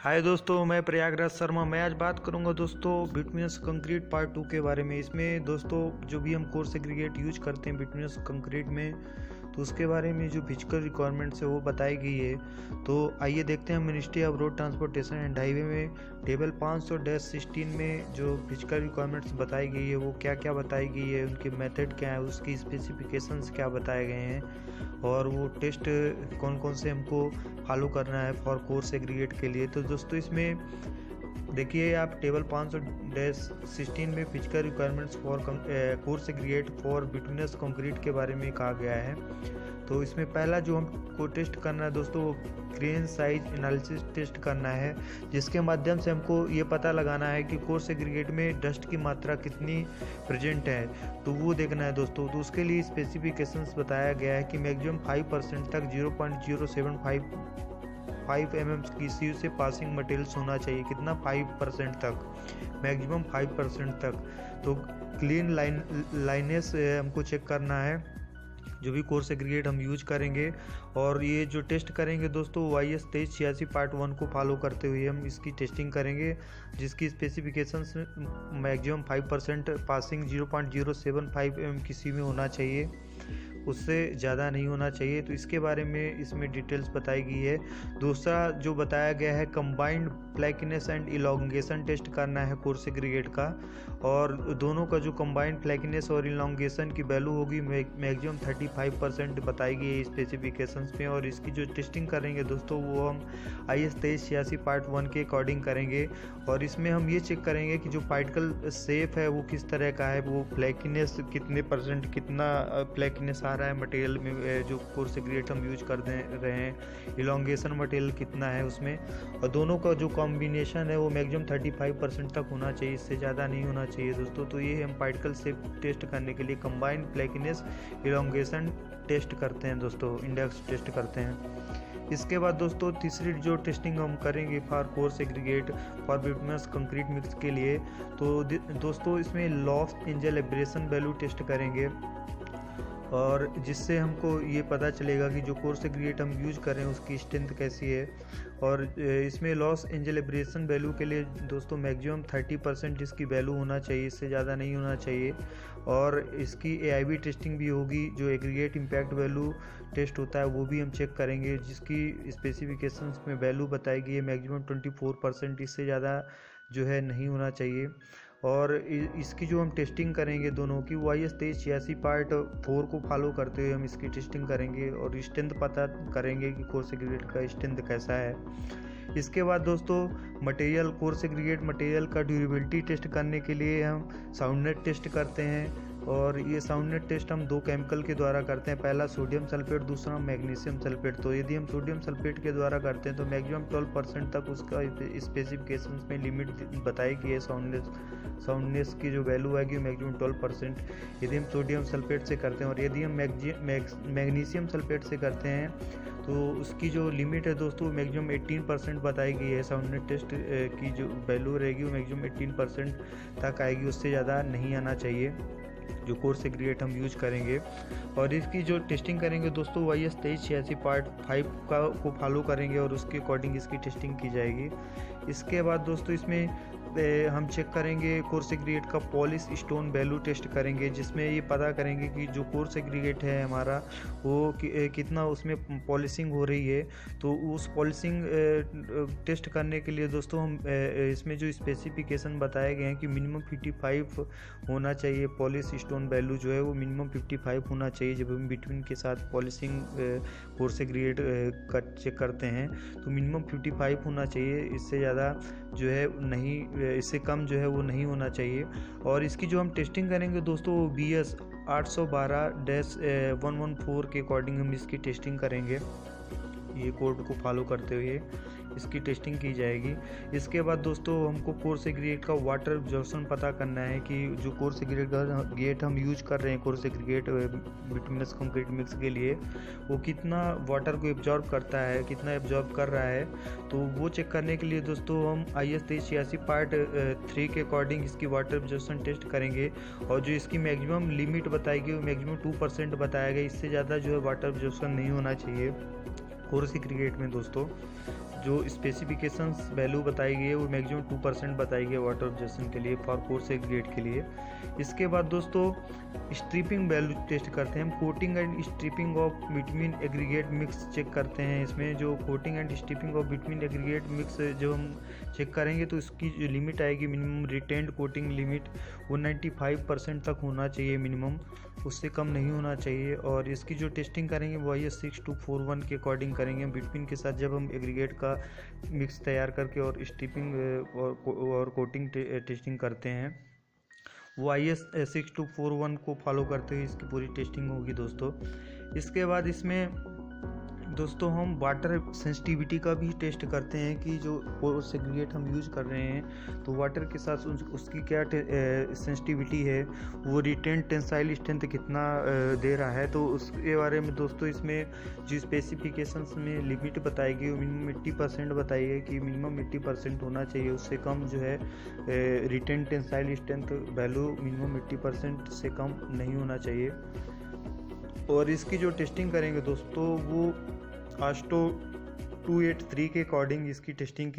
हाय दोस्तों, मैं प्रयागराज शर्मा। मैं आज बात करूंगा दोस्तों बिटुमिनस कंक्रीट पार्ट 2 के बारे में। इसमें दोस्तों जो भी हम कोर्स एग्रीगेट यूज करते हैं बिटुमिनस कंक्रीट में, तो उसके बारे में जो फिजिकल रिक्वायरमेंट्स है वो बताई गई है। तो आइए देखते हैं ministry of road transportation and highway में टेबल 500-16 में जो फिजिकल रिक्वायरमेंट्स बताई गई है वो क्या क्या बताई गई है, उनके मेथड क्या है, उसकी स्पेसिफिकेशंस क्या बताए गए हैं और वो टेस्ट कौन कौन से हमको फॉलो करना है फॉर कोर्स एग्रीगेट के लिए। तो दोस्तों इसमें देखिए आप टेबल 500-16 में physical requirements for coarse aggregate for bituminous concrete के बारे में कहा गया है। तो इसमें पहला जो हमको टेस्ट करना है दोस्तों वो ग्रेन साइज एनालिसिस टेस्ट करना है, जिसके माध्यम से हमको ये पता लगाना है कि कोर्स एग्रीगेट में डस्ट की मात्रा कितनी प्रेजेंट है, तो वो देखना है दोस्तों। तो उसके लिए स्पेसिफिकेशंस बताया गया है कि मैक्सिमम 5% तक 0.075 mm की सीयू से पासिंग मटेरियल्स होना चाहिए। कितना? 5% तक, मैक्सिमम 5% तक। तो क्लीन लाइनेस हमको चेक करना है जो भी कोर्स एग्रीगेट हम यूज करेंगे। और ये जो टेस्ट करेंगे दोस्तों YS 2386 पार्ट 1 को फॉलो करते हुए हम इसकी टेस्टिंग करेंगे, जिसकी स्पेसिफिकेशंस मैक्सिमम 5% पासिंग 0.075 mm की सी में होना चाहिए, उससे ज़्यादा नहीं होना चाहिए। तो इसके बारे में इसमें डिटेल्स बताई गई है। दूसरा जो बताया गया है कंबाइंड फ्लैकीनेस एंड इलॉन्गेशन टेस्ट करना है कोर्स एग्रीगेट का, और दोनों का जो कंबाइंड फ्लैकीनेस और इलॉन्गेशन की वैल्यू होगी मैक्सिमम 35% बताई गई है स्पेसिफिकेशंस में। और इसकी जो टेस्टिंग करेंगे दोस्तों वो हम IS 2386 पार्ट 1 के अकॉर्डिंग करेंगे। और इसमें हम ये चेक करेंगे कि जो पार्टिकल शेप है वो किस तरह का है, वो फ्लैकीनेस कितने %, कितना फ्लैकीनेस आ रहा है मटेरियल में जो कोर्स एग्रीगेट हम यूज कर रहे हैं, इलॉन्गेशन मटेरियल कितना है उसमें, और दोनों का जो कॉम्बिनेशन है वो मैक्सिमम 35% तक होना चाहिए, इससे ज़्यादा नहीं होना चाहिए दोस्तों। तो ये हम पार्टिकल शेप टेस्ट करने के लिए कंबाइंड फ्लैकीनेस इलॉन्गेशन टेस्ट करते हैं दोस्तों, इंडेक्स टेस्ट करते हैं। इसके बाद दोस्तों तीसरी जो टेस्टिंग हम करेंगे for coarse aggregate for bituminous concrete mix के लिए, तो दोस्तों इसमें Los Angeles abrasion value test करेंगे, और जिससे हमको ये पता चलेगा कि जो कोर्स एग्रीगेट हम यूज कर रहे हैं उसकी स्ट्रेंथ कैसी है। और इसमें लॉस एंजल एब्रेशन वैल्यू के लिए दोस्तों मैक्सिमम 30% इसकी वैल्यू होना चाहिए, इससे ज़्यादा नहीं होना चाहिए। और इसकी AIB टेस्टिंग भी होगी, जो एग्रीगेट इम्पैक्ट वैल्यू टेस्ट होता है वो भी हम चेक करेंगे, जिसकी स्पेसिफिकेशंस में वैल्यू बताई गई है मैक्सिमम 24%, इससे ज़्यादा जो है नहीं होना चाहिए। और इसकी जो हम टेस्टिंग करेंगे दोनों की YS 2386 पार्ट 4 को फॉलो करते हुए हम इसकी टेस्टिंग करेंगे और स्ट्रेंथ पता करेंगे कि कोर्स एग्रीगेट का स्ट्रेंथ कैसा है। इसके बाद दोस्तों मटेरियल, कोर्स एग्रीगेट मटेरियल का ड्यूरेबिलिटी टेस्ट करने के लिए हम साउंडनेट टेस्ट करते हैं, और ये साउंडनेट टेस्ट हम 2 केमिकल के द्वारा करते हैं, पहला सोडियम सल्फेट, दूसरा मैग्नीशियम सल्फेट। तो यदि हम सोडियम सल्फेट के द्वारा करते हैं तो मैक्सिमम 12% तक उसका स्पेसिफिकेशंस में लिमिट बताई गई है। साउंडनेस की जो वैल्यू आएगी मैक्सिमम 12% यदि हम सोडियम सल्फेट से करते हैं। और यदि हम मैग्नीशियम सल्फेट से करते हैं तो उसकी जो लिमिट है दोस्तों मैक्सिमम 18% बताई गई है। साउंडनेट टेस्ट की जो वैल्यू रहेगी वो मैक्सिमम 18% तक आएगी, उससे ज़्यादा नहीं आना चाहिए जो कोर्स एग्रीगेट हम यूज करेंगे। और इसकी जो टेस्टिंग करेंगे दोस्तों YS 2386 पार्ट 5 को फॉलो करेंगे और उसके अकॉर्डिंग इसकी टेस्टिंग की जाएगी। इसके बाद दोस्तों इसमें हम चेक करेंगे कोर्स एग्रीगेट का पॉलिश स्टोन वैल्यू टेस्ट करेंगे, जिसमें ये पता करेंगे कि जो कोर्स एग्रीगेट है हमारा वो कितना उसमें पॉलिशिंग हो रही है। तो उस पॉलिशिंग टेस्ट करने के लिए दोस्तों हम इसमें जो स्पेसिफिकेशन बताए गए हैं कि मिनिमम 55 होना चाहिए, पॉलिश स्टोन वैल्यू जो है वो मिनिमम 55 होना चाहिए जब हम बिटवीन के साथ पॉलिशिंग कोर्स एग्रीगेट का चेक करते हैं। तो मिनिमम 55 होना चाहिए, इससे ज़्यादा जो है नहीं, इससे कम जो है वो नहीं होना चाहिए। और इसकी जो हम टेस्टिंग करेंगे दोस्तों BS 812-114 के अकॉर्डिंग हम इसकी टेस्टिंग करेंगे, ये कोड को फॉलो करते हुए इसकी टेस्टिंग की जाएगी। इसके बाद दोस्तों हमको कोर्स एग्रीगेट का वाटर एब्जॉर्प्शन पता करना है कि जो कोर्स एग्रीगेट हम यूज कर रहे हैं coarse aggregate bituminous concrete mix के लिए, वो कितना वाटर को एब्जॉर्ब करता है, कितना एब्जॉर्ब कर रहा है। तो वो चेक करने के लिए दोस्तों हम IS 2386 पार्ट 3 के अकॉर्डिंग इसकी वाटर एब्जॉर्प्शन टेस्ट करेंगे, और जो इसकी मैक्सिमम लिमिट बताएगी वो मैक्सिमम 2% बताया गया, इससे ज़्यादा जो है वाटर एब्जॉर्प्शन नहीं होना चाहिए कोर्स एग्रीगेट में दोस्तों। जो स्पेसिफिकेशंस वैल्यू बताई गई है वो मैक्सिमम 2% बताई गई है वाटर ऑब्जेक्शन के लिए फॉर कोर्स एग्रीगेट के लिए। इसके बाद दोस्तों स्ट्रिपिंग वैल्यू टेस्ट करते हैं हम, coating and stripping of bitumen aggregate mix check करते हैं। इसमें जो coating and stripping of bitumen aggregate mix जो हम चेक करेंगे तो इसकी जो लिमिट आएगी मिनिमम रिटेन्ड कोटिंग लिमिट वो 95% तक होना चाहिए मिनिमम, उससे कम नहीं होना चाहिए। और इसकी जो टेस्टिंग करेंगे वो IS 6241 के अकॉर्डिंग करेंगे बिटवीन के साथ, जब हम एग्रीगेट का मिक्स तैयार करके और स्ट्रिपिंग और कोटिंग टेस्टिंग करते हैं वो IS 6241 को फॉलो करते हुए इसकी पूरी टेस्टिंग होगी दोस्तों। इसके बाद इसमें दोस्तों हम वाटर सेंसिटिविटी का भी टेस्ट करते हैं कि जो पोर्स एग्रीगेट हम यूज़ कर रहे हैं तो वाटर के साथ उसकी क्या सेंसिटिविटी है, वो रिटेन टेंसाइल स्ट्रेंथ कितना दे रहा है। तो उसके बारे में दोस्तों इसमें जो स्पेसिफिकेशंस में लिमिट बताई गई वो मिनिमम 80% बताई है कि मिनिमम 80% होना चाहिए, उससे कम जो है retained tensile strength value minimum 80% से कम नहीं होना चाहिए। और इसकी जो टेस्टिंग करेंगे दोस्तों वो AASHTO 283 के अकॉर्डिंग इसकी टेस्टिंग की